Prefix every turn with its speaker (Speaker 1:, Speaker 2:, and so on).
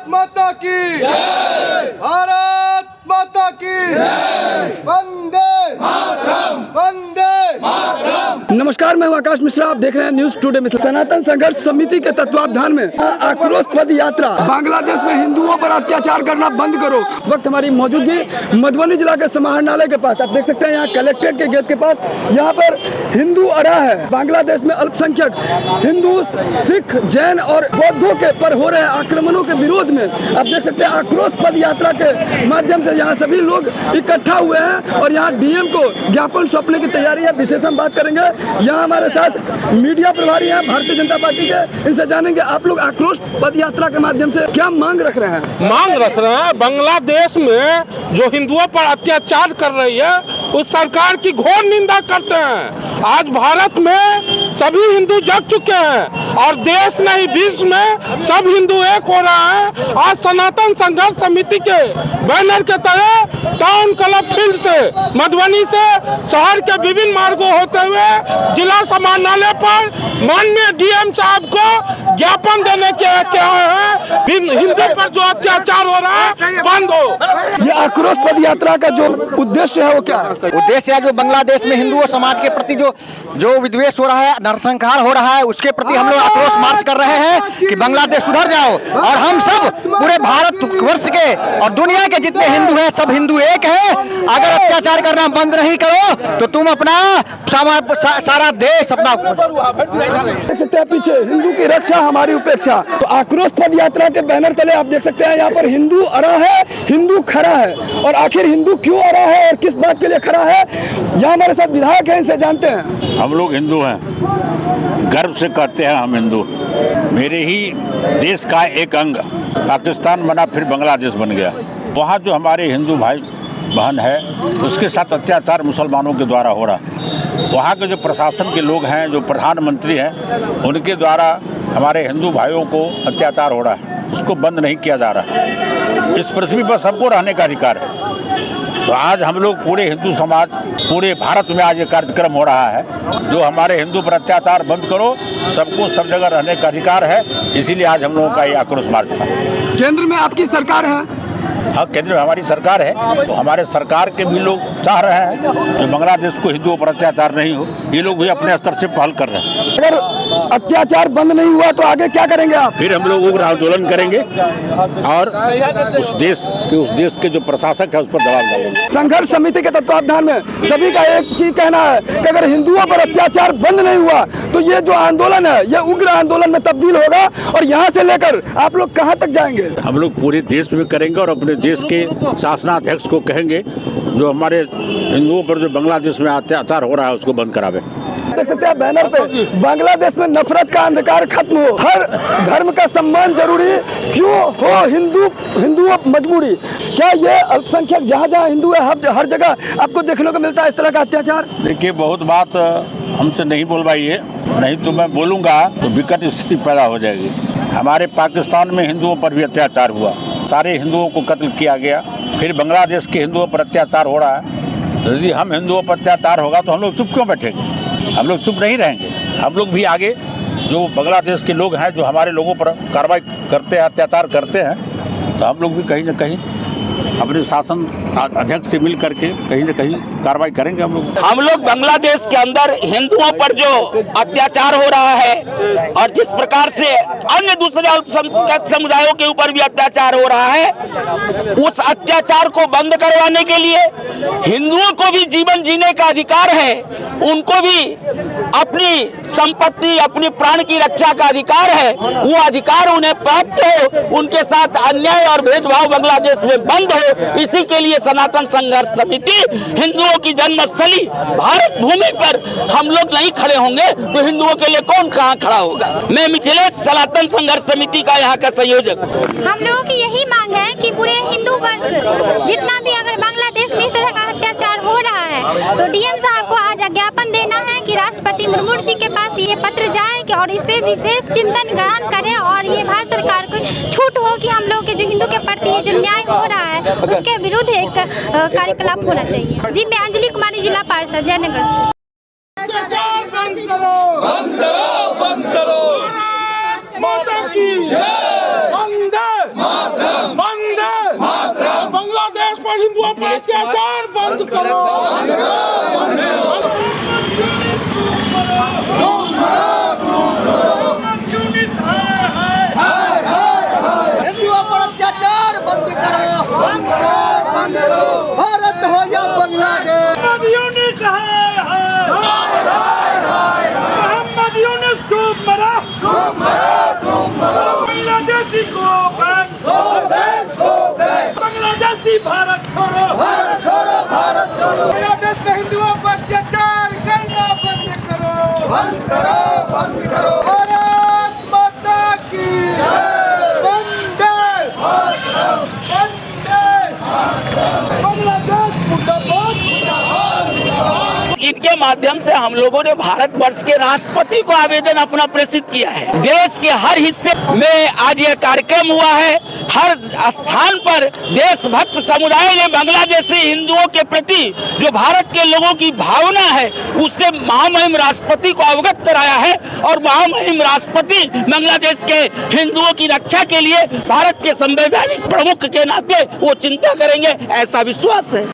Speaker 1: माता की भारत माता की वंदे मातरम, वंदे मातरम।
Speaker 2: नमस्कार, मैं हूं आकाश मिश्रा। आप देख रहे हैं न्यूज टुडे मिथिला। सनातन संघर्ष समिति के तत्वावधान में आक्रोश पद यात्रा, बांग्लादेश में हिंदुओं पर अत्याचार करना बंद करो। वक्त हमारी मौजूदगी मधुबनी जिला के समाहरणालय के पास। आप देख सकते हैं यहाँ कलेक्ट्रेट के गेट के पास यहाँ पर हिंदू अड़ा है। बांग्लादेश में अल्पसंख्यक हिंदू, सिख, जैन और बौद्धों के पर हो रहे आक्रमणों के विरोध में आप देख सकते हैं आक्रोश पद यात्रा के माध्यम से यहाँ सभी लोग इकट्ठा हुए हैं और यहाँ डीएम को ज्ञापन सौंपने की तैयारी है। विशेष हम बात करेंगे, यहाँ हमारे साथ मीडिया प्रभारी हैं भारतीय जनता पार्टी के, इनसे जानेंगे आप लोग आक्रोश पद यात्रा के माध्यम से क्या मांग रख रहे हैं।
Speaker 3: मांग रख रहे हैं, बांग्लादेश में जो हिंदुओं पर अत्याचार कर रही है उस सरकार की घोर निंदा करते हैं। आज भारत में सभी हिंदू जग चुके हैं और देश नहीं विश्व में सब हिंदू एक हो रहा है। आज सनातन संघर्ष समिति के बैनर के तहत टाउन क्लब फील्ड से मधुबनी से शहर के विभिन्न मार्गों होते हुए जिला समाहरणालय पर माननीय डीएम साहब को ज्ञापन देने के आए हैं। हिंदू पर जो अत्याचार हो रहा है बंद हो।
Speaker 2: ये आक्रोश पद यात्रा का जो उद्देश्य है वो क्या है?
Speaker 4: उद्देश्य है जो बांग्लादेश में हिंदुओं समाज के प्रति जो विद्वेष हो रहा है, नरसंहार हो रहा है, उसके प्रति हम लोग आक्रोश मार्च कर रहे हैं कि बांग्लादेश सुधर जाओ और हम सब पूरे भारत वर्ष के और दुनिया के जितने हिंदू हैं सब हिंदू एक हैं। अगर अत्याचार करना बंद नहीं करो तो तुम अपना सारा देश अपना
Speaker 2: देख सकते हैं पीछे हिंदू की रक्षा हमारी उपेक्षा। तो आक्रोश पद यात्रा के बैनर तले आप देख सकते हैं यहाँ पर हिंदू अड़ा है, हिंदू खड़ा है। और आखिर हिंदू क्यों अड़ा है और किस बात के लिए खड़ा है, यहाँ हमारे साथ विधायक हैं, इनसे जानते हैं।
Speaker 5: हम लोग हिंदू हैं, गर्व से कहते हैं हम हिंदू। मेरे ही देश का एक अंग पाकिस्तान बना, फिर बांग्लादेश बन गया। वहाँ जो हमारे हिंदू भाई बहन है उसके साथ अत्याचार मुसलमानों के द्वारा हो रहा है। वहाँ के जो प्रशासन के लोग हैं, जो प्रधानमंत्री हैं, उनके द्वारा हमारे हिंदू भाइयों को अत्याचार हो रहा है, उसको बंद नहीं किया जा रहा है। इस पृथ्वी पर सबको रहने का अधिकार है। तो आज हम लोग पूरे हिंदू समाज, पूरे भारत में आज ये कार्यक्रम हो रहा है जो हमारे हिंदू पर अत्याचार बंद करो, सबको सब जगह रहने का अधिकार है। इसीलिए आज हम लोगों का ये आक्रोश मार्च था।
Speaker 2: केंद्र में आपकी सरकार है?
Speaker 5: हाँ, केंद्र में हमारी सरकार है। तो हमारे सरकार के भी लोग चाह रहे हैं कि बांग्लादेश को हिंदुओं पर अत्याचार नहीं हो। ये लोग भी अपने स्तर से पहल कर रहे हैं।
Speaker 2: अगर अत्याचार बंद नहीं हुआ तो आगे क्या करेंगे आप?
Speaker 5: फिर हम लोग उग्र आंदोलन करेंगे और उस देश के जो प्रशासक है उस पर दबाव डालेंगे।
Speaker 2: संघर्ष समिति के तत्वावधान में सभी का एक चीज कहना है कि अगर हिंदुओं पर अत्याचार बंद नहीं हुआ तो ये जो आंदोलन है ये उग्र आंदोलन में तब्दील होगा। और यहाँ से लेकर आप लोग कहाँ तक जाएंगे?
Speaker 5: हम लोग पूरे देश में करेंगे और अपने देश के शासनाध्यक्ष को कहेंगे जो हमारे हिंदुओं पर जो बांग्लादेश में अत्याचार हो रहा है उसको बंद करावे।
Speaker 2: देख सकते हैं बैनर पे, बांग्लादेश में नफरत का अंधकार खत्म हो, हर धर्म का सम्मान जरूरी, क्यों हो हिंदू मजबूरी। क्या ये अल्पसंख्यक जहाँ जहाँ हिंदू है हर जगह आपको देखने को मिलता है इस तरह का अत्याचार?
Speaker 5: देखिए, बहुत बात हमसे नहीं बोलवाइए, नहीं तो मैं बोलूँगा तो विकट स्थिति पैदा हो जाएगी। हमारे पाकिस्तान में हिंदुओं पर भी अत्याचार हुआ, सारे हिंदुओं को कत्ल किया गया। फिर बांग्लादेश के हिंदुओं पर अत्याचार हो रहा है। यदि हम हिंदुओं पर अत्याचार होगा तो हम लोग चुप क्यों बैठेंगे? हम लोग चुप नहीं रहेंगे। हम लोग भी आगे, जो बांग्लादेश के लोग हैं जो हमारे लोगों पर कार्रवाई करते हैं, अत्याचार करते हैं, तो हम लोग भी कहीं ना कहीं अपने शासन अध्यक्ष से मिल करके कहीं न कहीं कार्रवाई करेंगे। हम लोग
Speaker 6: बांग्लादेश के अंदर हिंदुओं पर जो अत्याचार हो रहा है और जिस प्रकार से अन्य दूसरे अल्पसंख्यक समुदायों के ऊपर भी अत्याचार हो रहा है, उस अत्याचार को बंद करवाने के लिए हिंदुओं को भी जीवन जीने का अधिकार है, उनको भी अपनी संपत्ति, अपनी प्राण की रक्षा का अधिकार है। वो अधिकार उन्हें प्राप्त हो, उनके साथ अन्याय और भेदभाव बांग्लादेश में बंद हो। इसी के लिए सनातन संघर्ष समिति हिंदुओं की जन्मस्थली भारत भूमि पर हम लोग नहीं खड़े होंगे तो हिंदुओं के लिए कौन कहां खड़ा होगा। मैं मिथिलेश, सनातन संघर्ष समिति का यहाँ का संयोजक।
Speaker 7: हम लोगों की यही मांग है कि पूरे हिंदू वर्ष जितना भी अगर बांग्लादेश में इस तरह का अत्याचार हो रहा है तो डीएम साहब को आज ज्ञापन देना है कि राष्ट्रपति मुर्मू जी के पास ये पत्र जाए कि और इस पे विशेष चिंतन ग्रहण करें और ये भारत सरकार को छूट हो कि हम लोग के जो हिंदू के प्रति ये जो न्याय हो रहा है उसके विरुद्ध एक कार्यकलाप होना चाहिए। जी, मैं अंजलि कुमारी, जिला पार्षद, जयनगर से।
Speaker 1: बंद करो, बंद करो, बंद करो। माता की जय, वंदे मातरम।
Speaker 3: हिंदुओं पर अत्याचार बंद करो।
Speaker 1: हिंदुओं पर अत्याचार बंद करो, भारत हो या बांग्लादेश।
Speaker 3: बांग्लादेशी को बांग्लादेशी भारत छोड़ो,
Speaker 1: भारत छोड़ो, भारत छोड़ो। बांग्लादेश में हिंदुओं पर अत्याचार करना बंद करो, बंद करो, बंद करो। भारत माता की वंदे मातरम, वंदे मातरम। बांग्लादेश मुर्दाबाद।
Speaker 6: इनके माध्यम से हम लोगों ने भारतवर्ष के राष्ट्रपति को आवेदन अपना प्रेषित किया है। देश के हर हिस्से में आज ये कार्यक्रम हुआ है। हर स्थान पर देशभक्त समुदाय ने बांग्लादेशी हिंदुओं के प्रति जो भारत के लोगों की भावना है उससे महामहिम राष्ट्रपति को अवगत कराया है और महामहिम राष्ट्रपति बांग्लादेश के हिंदुओं की रक्षा के लिए भारत के संवैधानिक प्रमुख के नाते वो चिंता करेंगे, ऐसा विश्वास है।